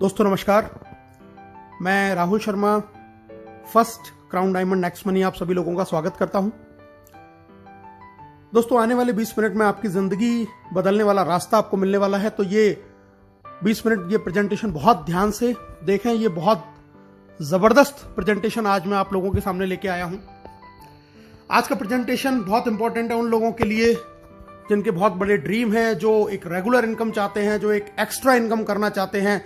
दोस्तों नमस्कार, मैं Rahul Sharma first crown diamond next money आप सभी लोगों का स्वागत करता हूं। दोस्तों आने वाले 20 मिनट में आपकी जिंदगी बदलने वाला रास्ता आपको मिलने वाला है, तो ये 20 मिनट ये प्रेजेंटेशन बहुत ध्यान से देखें। ये बहुत जबरदस्त प्रेजेंटेशन आज मैं आप लोगों के सामने लेके आया हूं। आज का प्रेजेंटेशन बहुत इंपॉर्टेंट है उन लोगों के लिए जिनके बहुत बड़े ड्रीम हैं, जो एक रेगुलर इनकम चाहते हैं, जो एक एक्स्ट्रा इनकम करना चाहते हैं,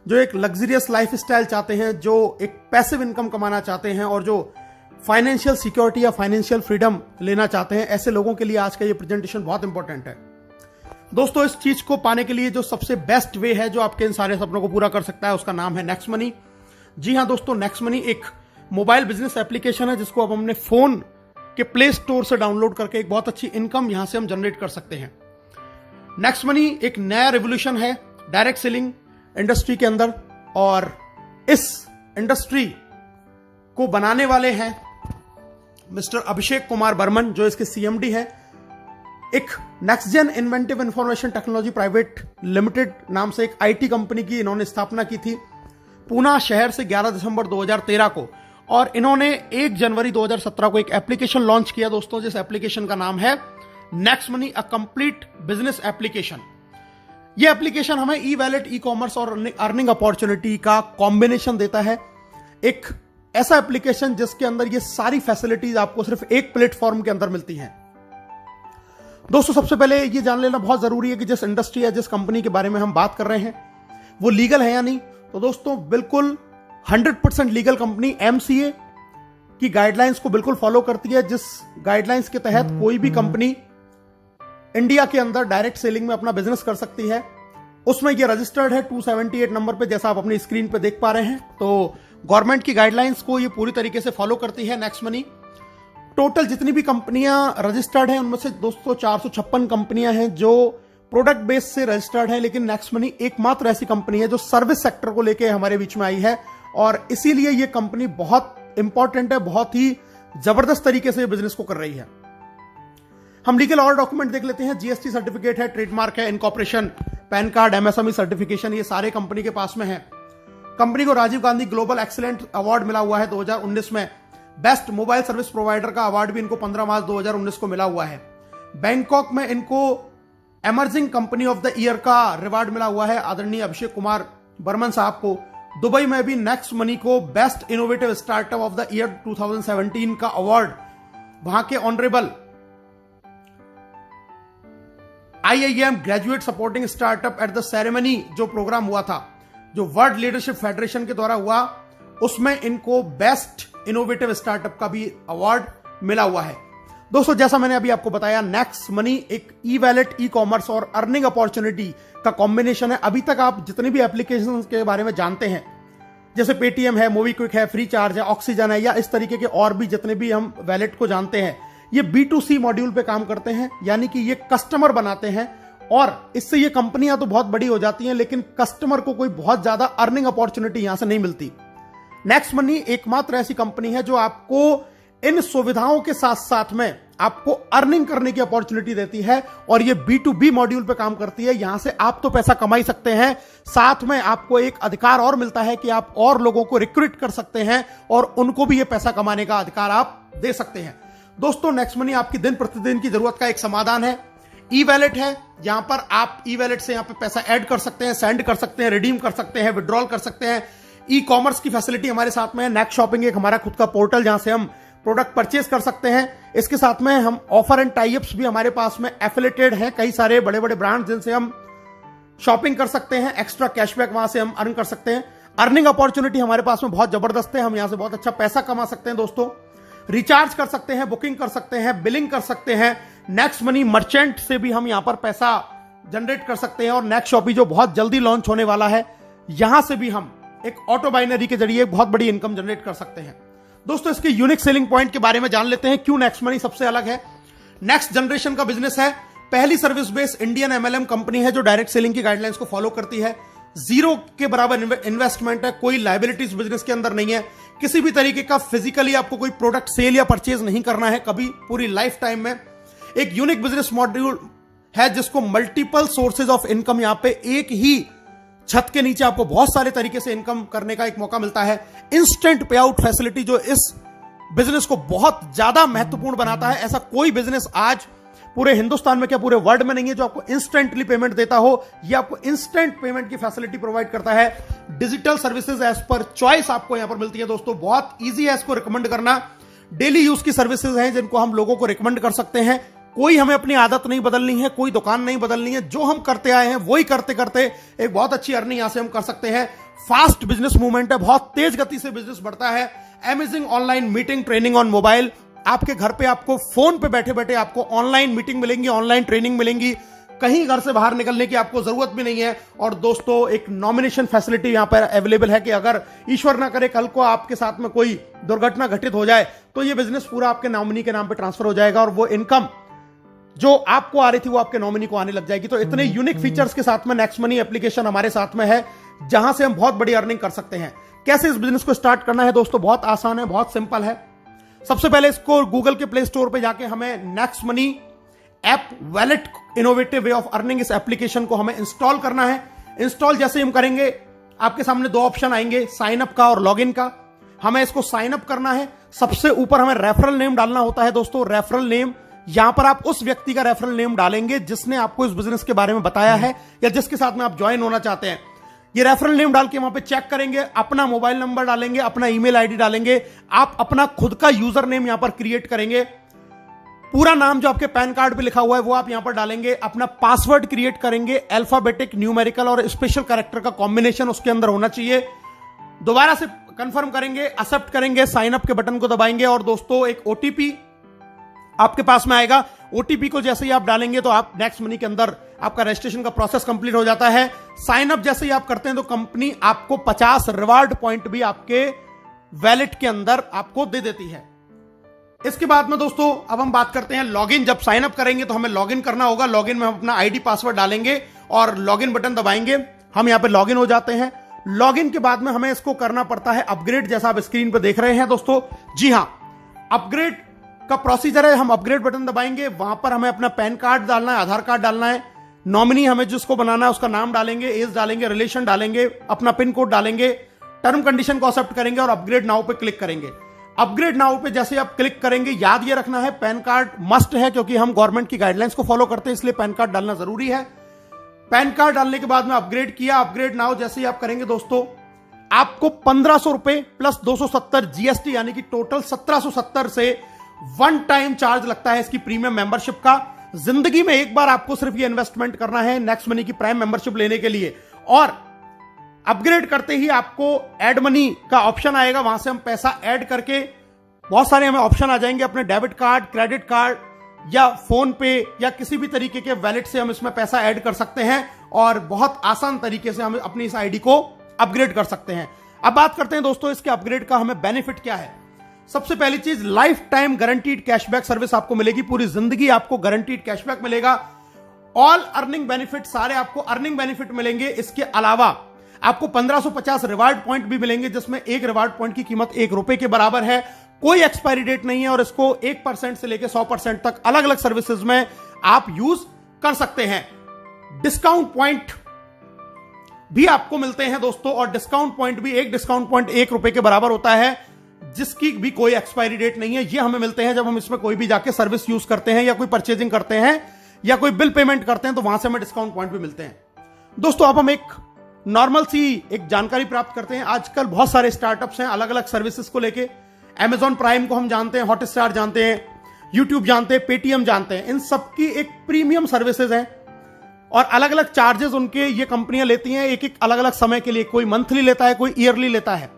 जो एक लग्जरियस लाइफ स्टाइल चाहते हैं, जो एक पैसिव इनकम कमाना चाहते हैं और जो फाइनेंशियल सिक्योरिटी या फाइनेंशियल फ्रीडम लेना चाहते हैं। ऐसे लोगों के लिए आज का ये प्रेजेंटेशन बहुत इंपॉर्टेंट है। दोस्तों इस चीज को पाने के लिए जो सबसे बेस्ट वे है जो आपके इन सारे सपनों को पूरा कर सकता है, उसका नाम है नेक्स्ट मनी। जी हाँ दोस्तों, नेक्स्ट मनी एक मोबाइल बिजनेस एप्लीकेशन है जिसको अब हमने फोन के प्ले स्टोर से डाउनलोड करके एक बहुत अच्छी इनकम यहां से हम जनरेट कर सकते हैं। नेक्स्ट मनी एक नया रेवोल्यूशन है डायरेक्ट सेलिंग इंडस्ट्री के अंदर, और इस इंडस्ट्री को बनाने वाले हैं मिस्टर अभिषेक कुमार बर्मन, जो इसके सीएमडी है। एक next gen inventive information technology private limited नाम से एक आईटी कंपनी की इन्होंने स्थापना की थी पूना शहर से 11 दिसंबर 2013 को, और इन्होंने 1 जनवरी 2017 को एक एप्लीकेशन लॉन्च किया दोस्तों, जिस एप्लीकेशन का नाम है next money, a complete business application. यह एप्लीकेशन हमें ई वैलेट, ई कॉमर्स और अर्निंग अपॉर्चुनिटी का कॉम्बिनेशन देता है। एक ऐसा एप्लीकेशन जिसके अंदर ये सारी फैसिलिटीज आपको सिर्फ एक प्लेटफॉर्म के अंदर मिलती हैं। दोस्तों सबसे पहले ये जान लेना बहुत जरूरी है कि जिस इंडस्ट्री या जिस कंपनी के बारे में हम बात कर रहे हैं वो लीगल है या नहीं। तो दोस्तों बिल्कुल 100% लीगल कंपनी एमसीए की गाइडलाइंस को बिल्कुल फॉलो करती है, जिस गाइडलाइंस के तहत कोई भी कंपनी इंडिया के अंदर डायरेक्ट सेलिंग में अपना बिजनेस कर सकती है। उसमें ये रजिस्टर्ड है 278 नंबर पे, जैसा आप अपनी स्क्रीन पे देख पा रहे हैं। तो गवर्नमेंट की गाइडलाइंस को ये पूरी तरीके से फॉलो करती है नेक्स्ट मनी। टोटल जितनी भी कंपनियां रजिस्टर्ड हैं उनमें से दोस्तों 456 कंपनियां हैं जो प्रोडक्ट बेस से रजिस्टर्ड है, लेकिन नेक्स्ट मनी एकमात्र ऐसी कंपनी है जो सर्विस सेक्टर को लेकर हमारे बीच में आई है, और इसीलिए यह कंपनी बहुत इंपॉर्टेंट है, बहुत ही जबरदस्त तरीके से बिजनेस को कर रही है। हम लीगल और डॉक्यूमेंट देख लेते हैं। जीएसटी सर्टिफिकेट है, ट्रेडमार्क है, incorporation, pan card, MSME certification, ये सारे कंपनी के पास में है। कंपनी को Rajiv Gandhi global excellent award मिला हुआ है 2019 में। बेस्ट मोबाइल सर्विस प्रोवाइडर का अवार्ड भी इनको 15 मार्च 2019 को मिला हुआ है। बैंकॉक में इनको emerging company of the year का रिवार्ड मिला हुआ है आदरणीय अभिषेक कुमार बर्मन साहब को। दुबई में भी नेक्स्ट मनी को best innovative startup of the year 2017 का अवार्ड वहां के honourable IIM graduate supporting startup at the ceremony जो प्रोग्राम हुआ था, जो वर्ल्ड लीडरशिप फेडरेशन के द्वारा हुआ, उसमें इनको बेस्ट इनोवेटिव स्टार्टअप का भी अवार्ड मिला हुआ है। दोस्तों जैसा मैंने अभी आपको बताया, नेक्स्ट मनी एक ई वैलेट, ई कॉमर्स और अर्निंग अपॉर्चुनिटी का कॉम्बिनेशन है। अभी तक आप जितनी भी एप्लीकेशन के बारे में जानते हैं, जैसे पेटीएम है, मोबीक्विक है, फ्री चार्ज है, ऑक्सीजन है, या इस तरीके के और भी जितने भी हम वैलेट को जानते हैं, ये B2C मॉड्यूल पे काम करते हैं, यानी कि ये कस्टमर बनाते हैं, और इससे ये कंपनियां तो बहुत बड़ी हो जाती हैं, लेकिन कस्टमर को कोई बहुत ज्यादा अर्निंग अपॉर्चुनिटी यहां से नहीं मिलती। नेक्स्ट मनी एकमात्र ऐसी कंपनी है जो आपको इन सुविधाओं के साथ साथ में आपको अर्निंग करने की अपॉर्चुनिटी देती है, और ये B2B मॉड्यूल पे काम करती है। यहां से आप तो पैसा कमा ही सकते हैं, साथ में आपको एक अधिकार और मिलता है कि आप और लोगों को रिक्रूट कर सकते हैं और उनको भी ये पैसा कमाने का अधिकार आप दे सकते हैं। दोस्तों नेक्स्ट मनी आपकी दिन प्रतिदिन की जरूरत का एक समाधान है। ई वैलेट है, यहां पर आप ई वैलेट से यहां पर पैसा ऐड कर सकते हैं, सेंड कर सकते हैं, रिडीम कर सकते हैं, विड्रॉल कर सकते हैं। ई कॉमर्स की फैसिलिटी हमारे साथ में है। नेक्स्ट शॉपिंग एक हमारा खुद का पोर्टल जहां से हम प्रोडक्ट परचेज कर सकते हैं। इसके साथ में हम ऑफर एंड टाइप्स भी हमारे पास में एफिलेटेड हैं, कई सारे बड़े बड़े ब्रांड जिनसे हम शॉपिंग कर सकते हैं, एक्स्ट्रा कैशबैक वहां से हम अर्न कर सकते हैं। अर्निंग अपॉर्चुनिटी हमारे पास में बहुत जबरदस्त है, हम यहां से बहुत अच्छा पैसा कमा सकते हैं। दोस्तों रिचार्ज कर सकते हैं, बुकिंग कर सकते हैं, बिलिंग कर सकते हैं। नेक्स्ट मनी मर्चेंट से भी हम यहां पर पैसा जनरेट कर सकते हैं, और नेक्स्ट शॉपी जो बहुत जल्दी लॉन्च होने वाला है, यहां से भी हम एक ऑटो बाइनरी के जरिए बहुत बड़ी इनकम जनरेट कर सकते हैं। दोस्तों इसके यूनिक सेलिंग पॉइंट के बारे में जान लेते हैं, क्यों नेक्स्ट मनी सबसे अलग है। नेक्स्ट जनरेशन का बिजनेस है, पहली service based Indian MLM company है जो डायरेक्ट सेलिंग की गाइडलाइंस को फॉलो करती है। जीरो के बराबर इन्वेस्टमेंट है, कोई लायबिलिटीज बिजनेस के अंदर नहीं है, किसी भी तरीके का फिजिकली आपको कोई प्रोडक्ट सेल या परचेज नहीं करना है कभी पूरी लाइफ टाइम में। एक यूनिक बिजनेस मॉड्यूल है जिसको मल्टीपल सोर्सेज ऑफ इनकम यहां पे एक ही छत के नीचे आपको बहुत सारे तरीके से इनकम करने का एक मौका मिलता है। इंस्टेंट पे आउट फैसिलिटी जो इस बिजनेस को बहुत ज्यादा महत्वपूर्ण बनाता है, ऐसा कोई बिजनेस आज पूरे हिंदुस्तान में क्या पूरे वर्ल्ड में नहीं है जो आपको इंस्टेंटली पेमेंट देता हो। ये आपको इंस्टेंट पेमेंट की फैसिलिटी प्रोवाइड करता है। Digital services as per choice आपको यहां पर मिलती है दोस्तों। बहुत ईजी है इसको रिकमेंड करना। डेली यूज की सर्विसेज हैं जिनको हम लोगों को रिकमेंड कर सकते हैं। कोई हमें अपनी आदत नहीं बदलनी है, कोई दुकान नहीं बदलनी है, जो हम करते आए हैं वही करते करते एक बहुत अच्छी अर्निंग यहां से हम कर सकते हैं। फास्ट बिजनेस मूवमेंट है, बहुत तेज गति से बिजनेस बढ़ता है। Amazing online meeting training on mobile, आपके घर पे आपको फोन पे बैठे बैठे आपको ऑनलाइन मीटिंग मिलेंगी, ऑनलाइन ट्रेनिंग मिलेंगी, कहीं घर से बाहर निकलने की आपको जरूरत भी नहीं है। और दोस्तों एक नॉमिनेशन फैसिलिटी यहां पर अवेलेबल है कि अगर ईश्वर ना करे कल को आपके साथ में कोई दुर्घटना घटित हो जाए तो ये बिजनेस पूरा आपके नॉमिनी के नाम पे ट्रांसफर हो जाएगा और वो इनकम जो आपको आ रही थी वो आपके नॉमिनी को आने लग जाएगी। तो इतने यूनिक फीचर्स के साथ में नेक्स्ट मनी एप्लीकेशन हमारे साथ में है जहां से हम बहुत बड़ी अर्निंग कर सकते हैं। कैसे इस बिजनेस को स्टार्ट करना है दोस्तों, बहुत आसान है, बहुत सिंपल है। सबसे पहले इसको गूगल के प्ले स्टोर पे जाके हमें next money app wallet innovative way of earning, इस एप्लीकेशन को हमें इंस्टॉल करना है। इंस्टॉल जैसे हम करेंगे आपके सामने दो ऑप्शन आएंगे, साइन अप का और लॉगिन का। हमें इसको साइन अप करना है। सबसे ऊपर हमें रेफरल नेम डालना होता है दोस्तों। रेफरल नेम, यहां पर आप उस व्यक्ति का रेफरल नेम डालेंगे जिसने आपको इस बिजनेस के बारे में बताया है या जिसके साथ में आप ज्वाइन होना चाहते हैं। ये रेफरल नेम डाल के वहां पे चेक करेंगे, अपना मोबाइल नंबर डालेंगे, अपना ईमेल आईडी डालेंगे, आप अपना खुद का यूजर नेम यहां पर क्रिएट करेंगे। पूरा नाम जो आपके पैन कार्ड पे लिखा हुआ है वो आप यहां पर डालेंगे। अपना पासवर्ड क्रिएट करेंगे, अल्फाबेटिक, न्यूमेरिकल और स्पेशल कैरेक्टर का कॉम्बिनेशन उसके अंदर होना चाहिए। दोबारा से कंफर्म करेंगे, एक्सेप्ट करेंगे, साइन अप के बटन को दबाएंगे और दोस्तों एक ओटीपी आपके पास में आएगा। ओटीपी को जैसे ही आप डालेंगे तो आप नेक्स्ट मनी के अंदर आपका रजिस्ट्रेशन का प्रोसेस कंप्लीट हो जाता है। साइन अप जैसे ही आप करते हैं तो कंपनी आपको 50 रिवार्ड पॉइंट भी आपके वैलेट के अंदर आपको दे देती है। इसके बाद में दोस्तों अब हम बात करते हैं लॉगिन। जब साइन अप करेंगे तो हमें लॉगिन करना होगा। लॉगिन में हम अपना आईडी पासवर्ड डालेंगे और लॉगिन बटन दबाएंगे। हम यहां पे लॉगिन हो जाते हैं। लॉगिन के बाद में हमें इसको करना पड़ता है अपग्रेड, जैसा आप स्क्रीन पर देख रहे हैं दोस्तों। जी हां, अपग्रेड का प्रोसीजर है। हम अपग्रेड बटन दबाएंगे, वहां पर हमें अपना पैन कार्ड डालना है, आधार कार्ड डालना है, नॉमिनी हमें जिसको बनाना है उसका नाम डालेंगे, एज डालेंगे, रिलेशन डालेंगे, अपना पिन कोड डालेंगे, टर्म कंडीशन को एक्सेप्ट करेंगे और अपग्रेड नाउ पे क्लिक करेंगे। अपग्रेड नाउ पे जैसे आप क्लिक करेंगे, याद ये रखना है पैन कार्ड मस्ट है क्योंकि हम गवर्नमेंट की गाइडलाइंस को फॉलो करते हैं, इसलिए पैन कार्ड डालना जरूरी है। पैन कार्ड डालने के बाद में अपग्रेड किया। अपग्रेड नाउ जैसे ही आप करेंगे दोस्तों आपको 1500 रुपए प्लस 270 जीएसटी यानी कि टोटल 1770 से वन टाइम चार्ज लगता है इसकी प्रीमियम मेंबरशिप का। जिंदगी में एक बार आपको सिर्फ ये इन्वेस्टमेंट करना है नेक्स्ट मनी की प्राइम मेंबरशिप लेने के लिए। और अपग्रेड करते ही आपको ऐड मनी का ऑप्शन आएगा, वहां से हम पैसा ऐड करके बहुत सारे हमें ऑप्शन आ जाएंगे। अपने डेबिट कार्ड, क्रेडिट कार्ड या फोन पे या किसी भी तरीके के वैलेट से हम इसमें पैसा ऐड कर सकते हैं और बहुत आसान तरीके से हम अपनी इस आईडी को अपग्रेड कर सकते हैं। अब बात करते हैं दोस्तों इसके अपग्रेड का हमें बेनिफिट क्या है। सबसे पहली चीज, life time guaranteed cashback service आपको मिलेगी। पूरी जिंदगी आपको गारंटीड कैशबैक मिलेगा। ऑल अर्निंग बेनिफिट, सारे आपको अर्निंग बेनिफिट मिलेंगे। इसके अलावा आपको 1550 रिवार्ड पॉइंट भी मिलेंगे जिसमें एक रिवार्ड पॉइंट की कीमत ₹1 के बराबर है। कोई एक्सपायरी डेट नहीं है और इसको 1% से लेकर 100% तक अलग अलग सर्विसेज में आप यूज कर सकते हैं। डिस्काउंट पॉइंट भी आपको मिलते हैं दोस्तों और डिस्काउंट पॉइंट भी, एक डिस्काउंट पॉइंट ₹1 के बराबर होता है जिसकी भी कोई एक्सपायरी डेट नहीं है। ये हमें मिलते हैं जब हम इसमें कोई भी जाके सर्विस यूज करते हैं या कोई परचेजिंग करते हैं या कोई बिल पेमेंट करते हैं तो वहां से हमें डिस्काउंट पॉइंट भी मिलते हैं। दोस्तों अब हम एक नॉर्मल सी एक जानकारी प्राप्त करते हैं। आजकल बहुत सारे स्टार्टअप्स हैं अलग अलग सर्विसेज को लेके। Amazon प्राइम को हम जानते हैं, हॉटस्टार जानते हैं, यूट्यूब जानते हैं, पेटीएम जानते हैं। इन सबकी एक प्रीमियम सर्विसेज है और अलग अलग चार्जेस उनके ये कंपनियां लेती हैं एक एक अलग अलग समय के लिए। कोई मंथली लेता है, कोई ईयरली लेता है।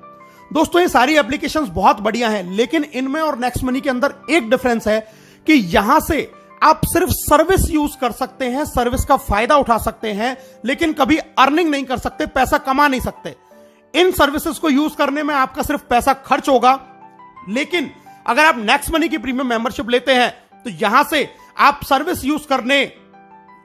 दोस्तों ये सारी एप्लीकेशंस बहुत बढ़िया हैं, लेकिन इनमें और नेक्स्ट मनी के अंदर एक डिफरेंस है कि यहां से आप सिर्फ सर्विस यूज कर सकते हैं, सर्विस का फायदा उठा सकते हैं, लेकिन कभी अर्निंग नहीं कर सकते, पैसा कमा नहीं सकते। इन सर्विसेज को यूज करने में आपका सिर्फ पैसा खर्च होगा, लेकिन अगर आप नेक्स्ट मनी की प्रीमियम मेंबरशिप लेते हैं तो यहां से आप सर्विस यूज करने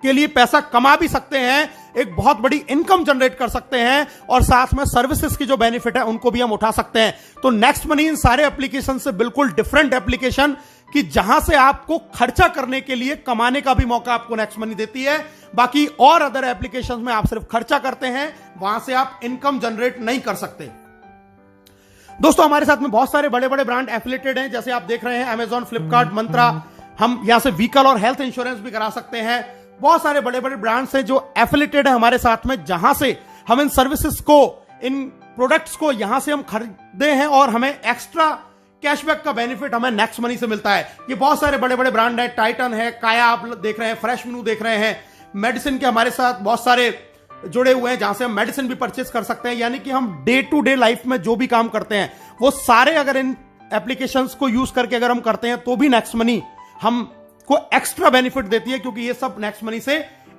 के लिए पैसा कमा भी सकते हैं, एक बहुत बड़ी इनकम जनरेट कर सकते हैं और साथ में सर्विसेज की जो बेनिफिट है उनको भी हम उठा सकते हैं। तो नेक्स्ट मनी इन सारे एप्लीकेशन से बिल्कुल डिफरेंट एप्लीकेशन। कि जहां से आपको खर्चा करने के लिए कमाने का भी मौका आपको नेक्स्ट मनी देती है। बाकी और अदर एप्लीकेशंस में आप सिर्फ खर्चा करते हैं, वहां से आप इनकम जनरेट नहीं कर सकते। दोस्तों हमारे साथ में बहुत सारे बड़े बड़े ब्रांड एफिलिएटेड हैं, जैसे आप देख रहे हैं अमेजॉन, फ्लिपकार्ट, मंत्रा। हम यहां से व्हीकल और हेल्थ इंश्योरेंस भी करा सकते हैं। बहुत सारे बड़े बड़े ब्रांड्स हैं जो एफिलिएटेड है हमारे साथ में, जहां से हम इन सर्विसेज को, इन प्रोडक्ट्स को यहां से हम खरीदते हैं और हमें एक्स्ट्रा कैशबैक का बेनिफिट हमें नेक्स्ट मनी से मिलता है। ये बहुत सारे बड़े बड़े ब्रांड है, टाइटन है, काया आप देख रहे हैं, फ्रेश मेनू देख रहे हैं, मेडिसिन के हमारे साथ बहुत सारे जुड़े हुए हैं जहां से हम मेडिसिन भी परचेज कर सकते हैं। यानी कि हम डे टू डे लाइफ में जो भी काम करते हैं वो सारे अगर इन एप्लीकेशंस को यूज करके अगर हम करते हैं तो भी नेक्स्ट मनी हमको एक्स्ट्रा बेनिफिट देती है, क्योंकि ये सब नेक्स्ट मनी से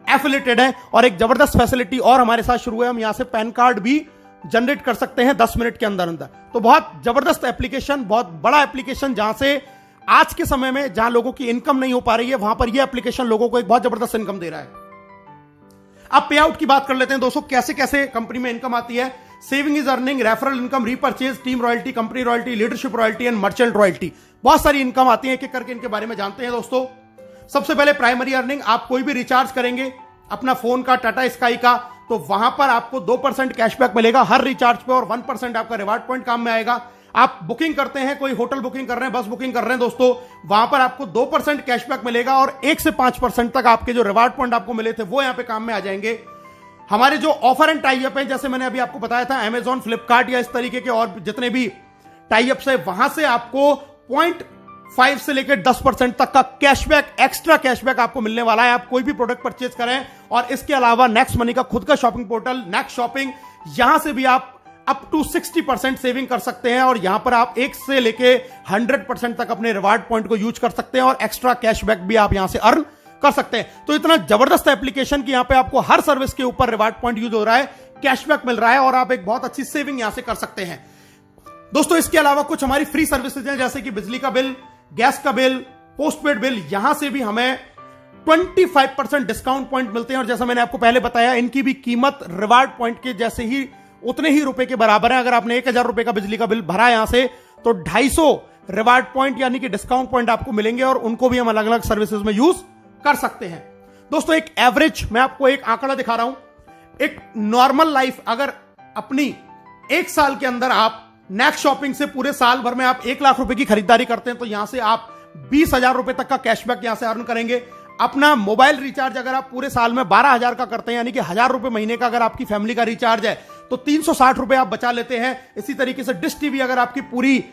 एफिलिएटेड है। और एक जबरदस्त फैसिलिटी और हमारे साथ शुरू है, हम यहां से पैन कार्ड भी जनरेट कर सकते हैं 10 मिनट के अंदर अंदर। तो बहुत जबरदस्त एप्लीकेशन, बहुत बड़ा एप्लीकेशन, जहां से आज के समय में जहां लोगों की इनकम नहीं हो पा रही है, वहां पर यह एप्लीकेशन लोगों को एक बहुत जबरदस्त इनकम दे रहा है। अब पे आउट की बात कर लेते हैं दोस्तों, कैसे कैसे कंपनी में इनकम आती है। Saving is earning, referral income, repurchase, team royalty, company royalty, leadership royalty and merchant royalty. बहुत सारी इनकम आती है, एक एक करके इनके बारे में जानते हैं दोस्तों। सबसे पहले प्राइमरी अर्निंग, आप कोई भी रिचार्ज करेंगे अपना फोन का, टाटा स्काई का, तो वहां पर आपको 2% कैशबैक मिलेगा हर रिचार्ज पे और 1% आपका रिवार्ड पॉइंट काम में आएगा। आप बुकिंग करते हैं, कोई होटल बुकिंग कर रहे हैं, बस बुकिंग कर रहे हैं दोस्तों, वहां पर आपको 2% कैशबैक मिलेगा और 1 से 5% तक आपके जो रिवार्ड पॉइंट आपको मिले थे वो यहां पे काम में आ जाएंगे। हमारे जो ऑफर एंड टाई अप है, जैसे मैंने अभी आपको बताया था, अमेजॉन, फ्लिपकार्ट या इस तरीके के और जितने भी टाई अप्स है, वहां से आपको 0.5 से लेकर 10% तक का कैशबैक, एक्स्ट्रा कैशबैक आपको मिलने वाला है। आप कोई भी प्रोडक्ट परचेज करें। और इसके अलावा नेक्स्ट मनी का खुद का शॉपिंग पोर्टल नेक्स्ट शॉपिंग, यहां से भी आप अप टू 60% सेविंग कर सकते हैं और यहां पर आप 1 से लेके 100% तक अपने रिवार्ड पॉइंट को यूज कर सकते हैं और एक्स्ट्रा कैशबैक भी आप यहां से अर्न कर सकते हैं। तो इतना जबरदस्त एप्लीकेशन कि यहां पे आपको हर सर्विस के ऊपर रिवार्ड पॉइंट यूज हो रहा है, कैशबैक मिल रहा है और आप एक बहुत अच्छी सेविंग यहां से कर सकते हैं दोस्तों। इसके अलावा कुछ हमारी फ्री सर्विसेज हैं, जैसे कि बिजली का बिल, गैस का बिल, पोस्टपेड बिल, यहां से भी हमें 25% डिस्काउंट पॉइंट मिलते हैं। और जैसा मैंने आपको पहले बताया, इनकी भी कीमत रिवार्ड पॉइंट के जैसे ही, उतने ही रुपए के बराबर है। अगर आपने 1000 रुपए का बिजली का बिल भरा यहां से, तो 250 रिवार्ड पॉइंट यानी कि डिस्काउंट पॉइंट आपको मिलेंगे और उनको भी हम अलग अलग सर्विसेज में यूज कर सकते हैं दोस्तों। एक एवरेज, मैं आपको एक आंकड़ा दिखा रहा हूं, एक नॉर्मल लाइफ अगर अपनी 1 साल के अंदर आप नेक्स्ट शॉपिंग से पूरे साल भर में आप 1 लाख रुपए की खरीदारी करते हैं, तो यहां से आप 20,000 रुपए तक का कैशबैक यहां से अर्न करेंगे। अपना मोबाइल रिचार्ज अगर आप पूरे साल में 12,000 का करते हैं, यानी कि 1,000 रुपए महीने का अगर आपकी फैमिली का रिचार्ज है, तो 360 रुपए आप बचा लेते हैं। इसी तरीके से डिश टीवी, अगर आपकी पूरी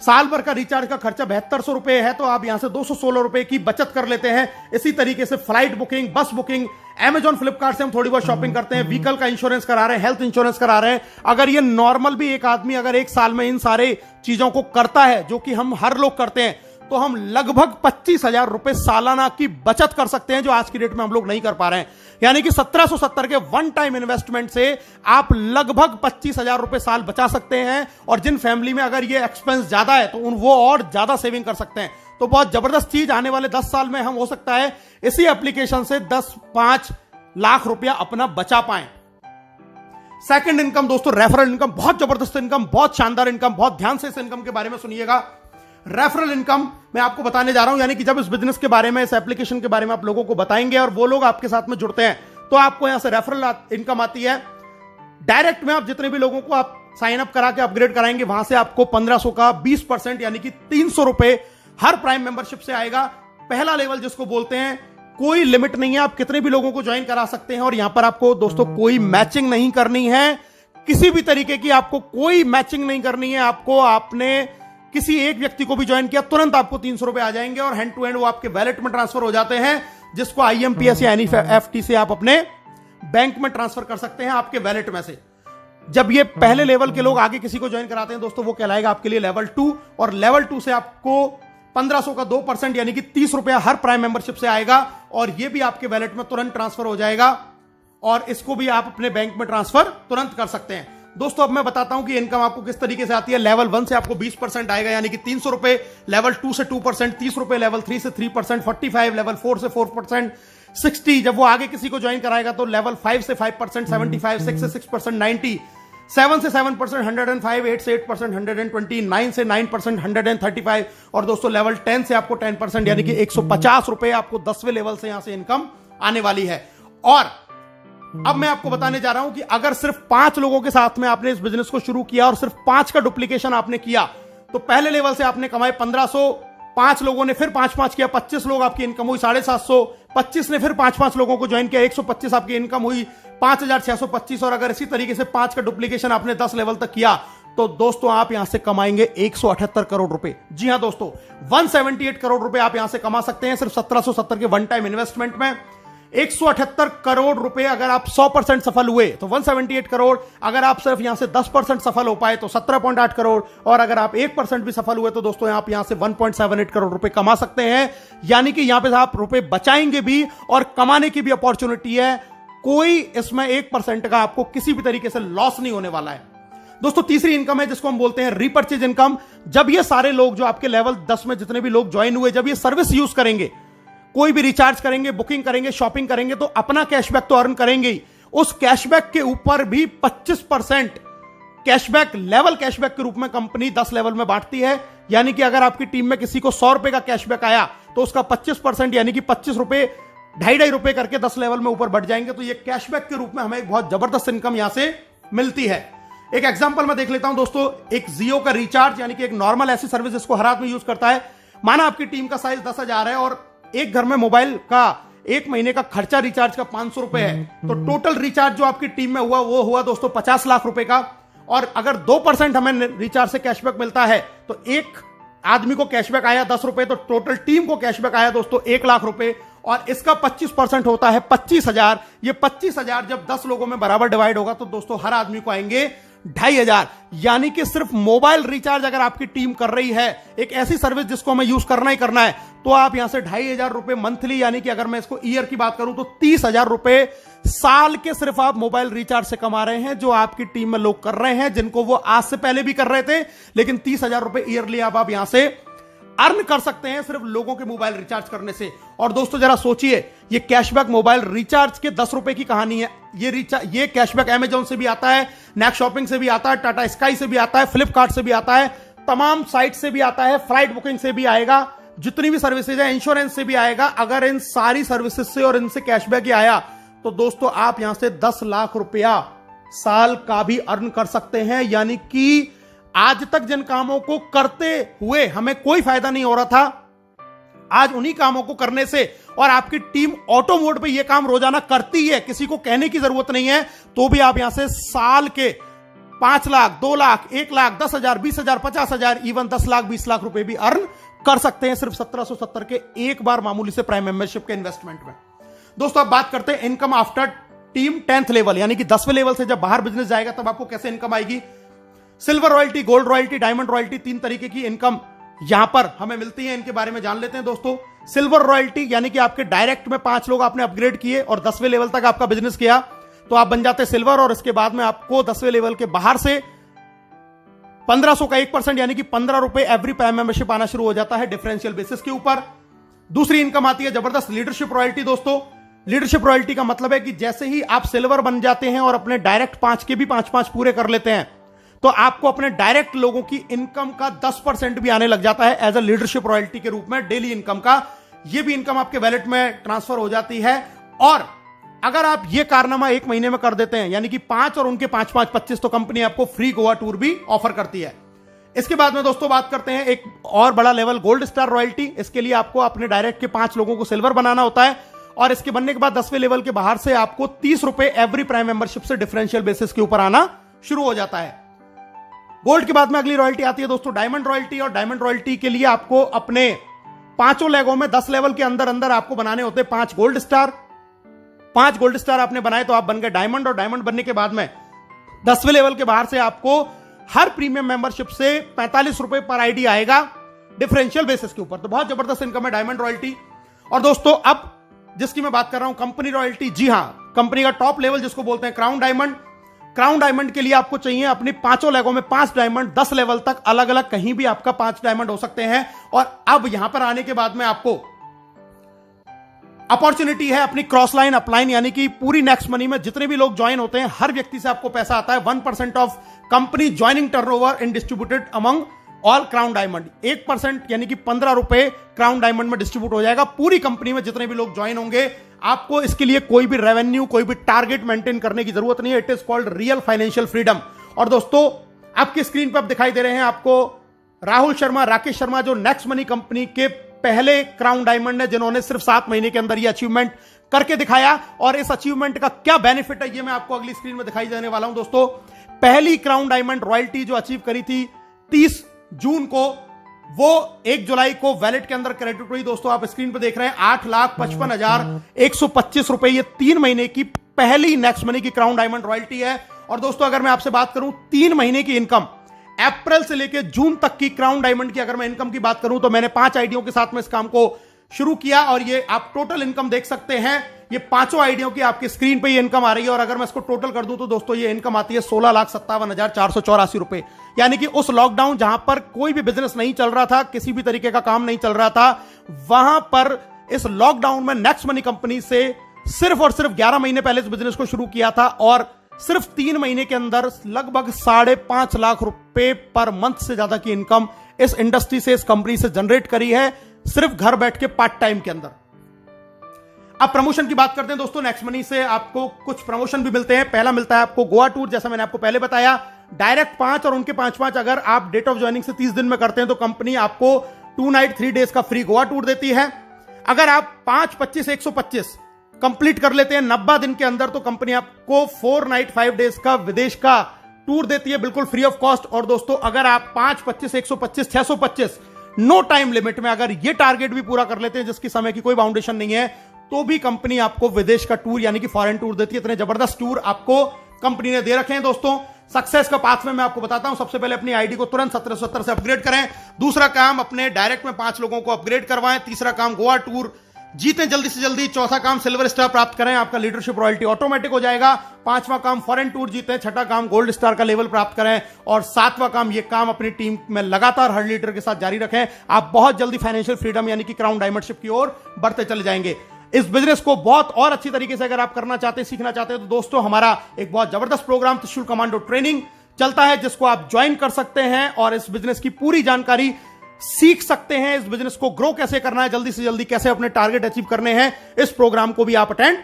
साल भर का रिचार्ज का खर्चा 7200 रुपए है, तो आप यहां से 216 रुपए की बचत कर लेते हैं। इसी तरीके से फ्लाइट बुकिंग, बस बुकिंग, अमेजॉन, फ्लिपकार्ट से हम थोड़ी बहुत शॉपिंग करते हैं, व्हीकल का इंश्योरेंस करा रहे हैं, हेल्थ इंश्योरेंस करा रहे हैं। अगर ये नॉर्मल भी एक आदमी अगर 1 साल में इन सारे चीजों को करता है, जो कि हम हर लोग करते हैं, तो हम लगभग 25,000 रुपए सालाना की बचत कर सकते हैं, जो आज की डेट में हम लोग नहीं कर पा रहे हैं। यानी कि 1770 के वन टाइम इन्वेस्टमेंट से आप लगभग 25,000 रुपए साल बचा सकते हैं। और जिन फैमिली में अगर ये एक्सपेंस ज्यादा है, तो वो और ज्यादा सेविंग कर सकते हैं। तो बहुत जबरदस्त चीज, आने वाले 10 साल में हम हो सकता है इसी एप्लीकेशन से 10-5 लाख रुपया अपना बचा पाएं। सेकंड इनकम दोस्तों, रेफरल इनकम, बहुत जबरदस्त इनकम, बहुत शानदार इनकम, बहुत ध्यान से इस इनकम के बारे में सुनिएगा। रेफरल इनकम मैं आपको बताने जा रहा हूं, यानी कि जब इस बिजनेस के बारे में, इस एप्लीकेशन के बारे में आप लोगों को बताएंगे और वो लोग आपके साथ में जुड़ते हैं, तो आपको यहां से रेफरल इनकम आती है। डायरेक्ट में आप जितने भी लोगों को आप साइन अप करा के अपग्रेड कराएंगे, वहां से आपको 1500 का 20% यानी कि 300 रुपए हर प्राइम मेंबरशिप से आएगा। पहला लेवल जिसको बोलते हैं, कोई लिमिट नहीं है, आप कितने भी लोगों को ज्वाइन करा सकते हैं। और यहां पर आपको दोस्तों कोई मैचिंग नहीं करनी है, किसी भी तरीके की आपको कोई मैचिंग नहीं करनी है। आपको, आपने किसी एक व्यक्ति को भी ज्वाइन किया, तुरंत आपको 300 रुपए आ जाएंगे और हैंड टू हैंड वो आपके वैलेट में ट्रांसफर हो जाते हैं, जिसको IMPS या NEFT से आप अपने बैंक में ट्रांसफर कर सकते हैं, आपके वैलेट में से। जब ये पहले लेवल के लोग आगे किसी को ज्वाइन कराते हैं दोस्तों, वो कहलाएगा आपके लिए लेवल 2। और लेवल 2 से आपको 1500 का 2% यानी कि 30 रुपया हर प्राइम मेंबरशिप से आएगा और ये भी आपके वैलेट में तुरंत ट्रांसफर हो जाएगा और इसको भी आप अपने बैंक में ट्रांसफर तुरंत कर सकते हैं। दोस्तों अब मैं बताता हूं कि इनकम आपको किस तरीके से आती है। लेवल 1 से आपको 20% आएगा यानी कि 300 रुपए, लेवल 2 से 2%, 30 रुपए, लेवल 3 से 3%, 45, लेवल 4 से 4%, 60। जब वो आगे किसी को ज्वाइन कराएगा तो लेवल 5 से 5%, 75, 6 से 6%, 90, 7 से 7% 105, 8 से 8% 120, 9 से 9% 135 और दोस्तों लेवल 10 से आपको 10% यानी कि 150 रुपए आपको 10वें लेवल से यहां से इनकम आने वाली है। और अब मैं आपको बताने जा रहा हूं कि अगर सिर्फ 5 लोगों के साथ में आपने इस बिजनेस को शुरू किया और सिर्फ 5 का डुप्लीकेशन आपने किया तो पहले लेवल से आपने कमाए 1500, 5 लोगों ने फिर 5 किया, 25 लोग आपकी इनकम हुई 750, 25 ने फिर 5 लोगों को ज्वाइन किया, 125 आपकी इनकम हुई 5625। और अगर इसी तरीके से 5 का डुप्लीकेशन आपने 10 लेवल तक किया तो दोस्तों आप यहां से कमाएंगे 178 करोड़ रुपए। जी हां दोस्तों, 178 करोड़ रुपए आप यहां से कमा सकते हैं सिर्फ 1770 के वन टाइम इन्वेस्टमेंट में। 178 करोड़ रुपए अगर आप 100% सफल हुए तो 178 करोड़, अगर आप सिर्फ यहां से 10% सफल हो पाए तो 17.8 करोड़, और अगर आप 1% भी सफल हुए तो दोस्तों आप यहां से 1.78 करोड़ रुपए कमा सकते हैं। यानी कि यहां पे आप रुपए बचाएंगे भी और कमाने की भी अपॉर्चुनिटी है। कोई इसमें 1% का आपको किसी भी तरीके से लॉस नहीं होने वाला है। दोस्तों तीसरी इनकम है जिसको हम बोलते हैं रीपर्चेज इनकम। जब ये सारे लोग जो आपके लेवल 10 में जितने भी लोग ज्वाइन हुए, जब ये सर्विस यूज करेंगे, कोई भी रिचार्ज करेंगे, बुकिंग करेंगे, शॉपिंग करेंगे तो अपना कैशबैक तो अर्न करेंगे ही, उस कैशबैक के ऊपर भी 25% कैशबैक लेवल कैशबैक के रूप में कंपनी 10 लेवल में बांटती है। यानी कि अगर आपकी टीम में किसी को 100 रुपए का कैशबैक आया तो उसका 25% यानी कि 25 रुपए 2.5 रुपए करके 10 लेवल में ऊपर बढ़ जाएंगे। तो ये कैशबैक के रूप में हमें एक बहुत जबरदस्त इनकम यहां से मिलती है। एक एग्जांपल मैं देख लेता हूं दोस्तों, एक जियो का रिचार्ज यानी कि एक नॉर्मल ऐसी सर्विस जिसको हर आदमी यूज करता है। माना आपकी टीम का साइज 10,000 है और एक घर में मोबाइल का एक महीने का खर्चा रिचार्ज का 500 रुपए है, तो टोटल रिचार्ज जो आपकी टीम में हुआ वो हुआ दोस्तों 50 लाख रुपए का। और अगर 2% हमें रिचार्ज से कैशबैक मिलता है तो एक आदमी को कैशबैक आया 10 रुपए, तो टोटल टीम को कैशबैक आया दोस्तों 1 लाख रुपए, और इसका 25% होता है 25,000। ये 25,000 जब 10 लोगों में बराबर डिवाइड होगा तो दोस्तों हर आदमी को आएंगे 2,500। यानी कि सिर्फ मोबाइल रिचार्ज अगर आपकी टीम कर रही है, एक ऐसी सर्विस जिसको हमें यूज करना ही करना है, तो आप यहां से 2,500 रुपए मंथली, यानी कि अगर मैं इसको ईयर की बात करूं तो 30,000 रुपए साल के सिर्फ आप मोबाइल रिचार्ज से कमा रहे हैं, जो आपकी टीम में लोग कर रहे हैं, जिनको वो आज से पहले भी कर रहे थे। लेकिन 30,000 रुपए ईयरली आप यहां से अर्न कर सकते हैं सिर्फ लोगों के मोबाइल रिचार्ज करने से। और दोस्तों जरा सोचिए, ये कैशबैक मोबाइल रिचार्ज के 10 रुपए की कहानी है। ये कैशबैक अमेजॉन से भी आता है, नेक्स्ट शॉपिंग से भी आता है, टाटा स्काई से भी आता है, फ्लिपकार्ट से भी आता है, तमाम साइट से भी आता है, फ्लाइट बुकिंग से भी आएगा, जितनी भी सर्विसेज है, इंश्योरेंस से भी आएगा। अगर इन सारी सर्विसेज से और इनसे कैशबैक ही आया तो दोस्तों आप यहां से 10 लाख रुपया साल का भी अर्न कर सकते हैं। यानी कि आज तक जिन कामों को करते हुए हमें कोई फायदा नहीं हो रहा था, आज उन्हीं कामों को करने से, और आपकी टीम ऑटो मोड पे ये काम रोजाना करती है, किसी को कहने की जरूरत नहीं है, तो भी आप यहां से साल के 5 लाख, 2 लाख, 1 लाख, 10,000, 20,000, 50,000, इवन 10 लाख, 20 लाख रुपए भी अर्न कर सकते हैं सिर्फ 1770 के एक बार मामूली से प्राइम मेंबरशिप के इन्वेस्टमेंट में। दोस्तों अब बात करते हैं income after team 10th level, यानी कि 10वें लेवल से जब बाहर बिजनेस जाएगा तब आपको कैसे इनकम आएगी। Silver royalty, gold royalty, diamond royalty, 3 तरीके की इनकम यहां पर हमें मिलती है। इनके बारे में जान लेते हैं दोस्तों। सिल्वर रॉयल्टी यानी कि आपके डायरेक्ट में 5 लोग आपने अपग्रेड किए और 10वें लेवल तक आपका बिजनेस किया तो आप बन जाते सिल्वर, और इसके बाद में आपको 10वें लेवल के बाहर से 1500 का 1% यानी कि 15 रुपए एवरी प्राइम मेंबरशिप आना शुरू हो जाता है डिफरेंशियल बेसिस के ऊपर। दूसरी इनकम आती है जबरदस्त लीडरशिप रॉयल्टी। दोस्तों लीडरशिप रॉयल्टी का मतलब है कि जैसे ही आप सिल्वर बन जाते हैं और अपने डायरेक्ट 5 के भी 5 पूरे कर लेते हैं तो आपको अपने डायरेक्ट लोगों की इनकम का 10% भी आने लग जाता है एज अ लीडरशिप रॉयल्टी के रूप में डेली इनकम का। यह भी इनकम आपके वैलेट में ट्रांसफर हो जाती है। और अगर आप ये कारनामा 1 महीने में कर देते हैं, यानी कि 5 और उनके 5 25, तो कंपनी आपको फ्री गोवा टूर भी ऑफर करती है। इसके बाद में दोस्तों बात करते हैं एक और बड़ा लेवल, गोल्ड स्टार रॉयल्टी। इसके लिए आपको अपने डायरेक्ट के 5 लोगों को सिल्वर बनाना होता है, और इसके बनने के बाद 10वें लेवल के बाहर से आपको 30 रुपए एवरी प्राइम मेंबरशिप से डिफरेंशियल बेसिस के ऊपर आना शुरू हो जाता है। गोल्ड के बाद में अगली रॉयल्टी आती है दोस्तों डायमंड रॉयल्टी, और डायमंड रॉयल्टी के लिए आपको अपने 5 लेगों में 10 लेवल के अंदर अंदर आपको बनाने होते हैं 5 गोल्ड स्टार। 5 गोल्ड स्टार आपने बनाए तो आप बन गए डायमंड, और डायमंड बनने के बाद में 10वें लेवल के बाहर से आपको हर प्रीमियम मेंबरशिप से 45 रुपए पर आईडी आएगा डिफरेंशियल बेसिस के ऊपर। तो बहुत जबरदस्त इनकम है डायमंड रॉयल्टी। और दोस्तों अब जिसकी मैं बात कर रहा हूं कंपनी रॉयल्टी, जी हां, कंपनी का टॉप लेवल जिसको बोलते हैं क्राउन डायमंड। क्राउन डायमंड के लिए आपको चाहिए अपनी 5 लेगों में 5 डायमंड, 10 लेवल तक अलग अलग कहीं भी आपका 5 डायमंड हो सकते हैं। और अब यहां पर आने के बाद में आपको अपॉर्चुनिटी है अपनी क्रॉस लाइन अपलाइन, यानी कि पूरी नेक्स्ट मनी में जितने भी लोग ज्वाइन होते हैं हर व्यक्ति से आपको पैसा आता है। 1% of company joining turnover in distributed among all crown diamond. 1% यानी कि 15 रुपए क्राउन डायमंड में डिस्ट्रीब्यूट हो जाएगा पूरी कंपनी में जितने भी लोग ज्वाइन होंगे। आपको इसके लिए कोई भी रेवेन्यू, कोई भी टारगेट मेंटेन करने की जरूरत नहीं है। It is called real financial freedom. और दोस्तों आपकी स्क्रीन पर आप दिखाई दे रहे हैं आपको राहुल शर्मा, राकेश शर्मा, जो नेक्स्ट मनी कंपनी के पहले क्राउन डायमंड है, जिन्होंने सिर्फ 7 महीने के अंदर ये अचीवमेंट करके दिखाया। और इस अचीवमेंट का क्या बेनिफिट है ये मैं आपको अगली स्क्रीन में दिखाई देने वाला हूं। दोस्तों पहली क्राउन डायमंड रॉयल्टी जो अचीव करी थी 30 जून को, वो 1 जुलाई को वैलेट के अंदर क्रेडिट हुई। दोस्तों आप स्क्रीन पर देख रहे हैं 8,55,125 रुपए, ये 3 महीने की पहली नेक्स्ट मनी की क्राउन डायमंड रॉयल्टी है। और दोस्तों अगर मैं आपसे बात करूं 3 महीने की इनकम, अप्रैल से लेकर जून तक की क्राउन डायमंड की अगर मैं इनकम की बात करूं तो मैंने 5 आईडियों के साथ में इस काम को शुरू किया और ये आप टोटल इनकम देख सकते हैं। ये 5 आईडियों की आपकी स्क्रीन पे ये इनकम आ रही है। और अगर मैं इसको टोटल कर दूं तो दोस्तों ये इनकम आती है 16,57,484 रुपए। यानी कि उस लॉकडाउन जहां पर कोई भी बिजनेस नहीं चल रहा था, किसी भी तरीके का काम नहीं चल रहा था, वहां पर इस लॉकडाउन में नेक्स्ट मनी कंपनी से सिर्फ और सिर्फ 11 महीने पहले इस बिजनेस को शुरू किया था और सिर्फ 3 महीने के अंदर लगभग 5.5 लाख रुपए पर मंथ से ज्यादा की इनकम इस इंडस्ट्री से, इस कंपनी से जनरेट करी है, सिर्फ घर बैठ के पार्ट टाइम के अंदर। अब प्रमोशन की बात करते हैं दोस्तों। नेक्स्ट मनी से आपको कुछ प्रमोशन भी मिलते हैं। पहला मिलता है आपको गोवा टूर, जैसा मैंने आपको पहले बताया, डायरेक्ट 5 और उनके 5 अगर आप डेट ऑफ ज्वाइनिंग से 30 दिन में करते हैं तो कंपनी आपको 2 नाइट 3 डेज का फ्री गोवा टूर देती है। अगर आप 5, 25, 125 कंप्लीट कर लेते हैं 90 दिन के अंदर तो कंपनी आपको 4 नाइट 5 डेज का विदेश का टूर देती है बिल्कुल फ्री ऑफ कॉस्ट। और दोस्तों अगर आप 5, 25, 125, 625 नो टाइम लिमिट में अगर ये टारगेट भी पूरा कर लेते हैं जिसकी समय की कोई बाउंडेशन नहीं है तो भी कंपनी आपको विदेश का टूर यानी कि फॉरेन टूर देती है। इतने जबरदस्त टूर आपको कंपनी ने दे रखे हैं। दोस्तों सक्सेस का पाथ में मैं आपको बताता हूं। सबसे पहले अपनी आईडी को तुरंत 1770 से अपग्रेड करें। दूसरा काम अपने डायरेक्ट में 5 लोगों को अपग्रेड करवाएं। तीसरा काम गोवा टूर जीतें जल्दी से जल्दी। चौथा काम सिल्वर स्टार प्राप्त करें, आपका लीडरशिप रॉयल्टी ऑटोमेटिक हो जाएगा। 5वां काम फॉरेन टूर जीतें। 6ठा काम गोल्ड स्टार का लेवल प्राप्त करें। और 7वां काम ये काम अपनी टीम में लगातार हर लीडर के साथ जारी रखें। आप बहुत जल्दी फाइनेंशियल फ्रीडम यानी कि क्राउन डायमंडशिप की ओर बढ़ते चले जाएंगे। इस बिजनेस को बहुत और अच्छी तरीके से अगर आप करना चाहते हैं, सीखना चाहते हैं तो दोस्तों हमारा एक बहुत जबरदस्त प्रोग्राम त्रिशूल कमांडो ट्रेनिंग चलता है जिसको आप ज्वाइन कर सकते हैं और इस बिजनेस की पूरी जानकारी सीख सकते हैं। इस बिजनेस को ग्रो कैसे करना है, जल्दी से जल्दी कैसे अपने टारगेट अचीव करने हैं, इस प्रोग्राम को भी आप अटेंड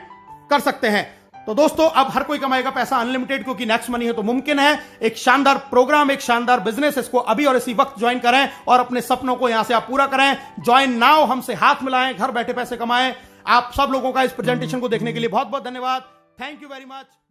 कर सकते हैं। तो दोस्तों अब हर कोई कमाएगा पैसा अनलिमिटेड, क्योंकि नेक्स्ट मनी है तो मुमकिन है। एक शानदार प्रोग्राम, एक शानदार बिजनेस, इसको अभी और इसी वक्त ज्वाइन करें और अपने सपनों को यहां से आप पूरा करें। ज्वाइन नाउ, हमसे हाथ मिलाएं, घर बैठे पैसे कमाएं। आप सब लोगों का इस प्रेजेंटेशन को देखने के लिए बहुत बहुत धन्यवाद। Thank you very much.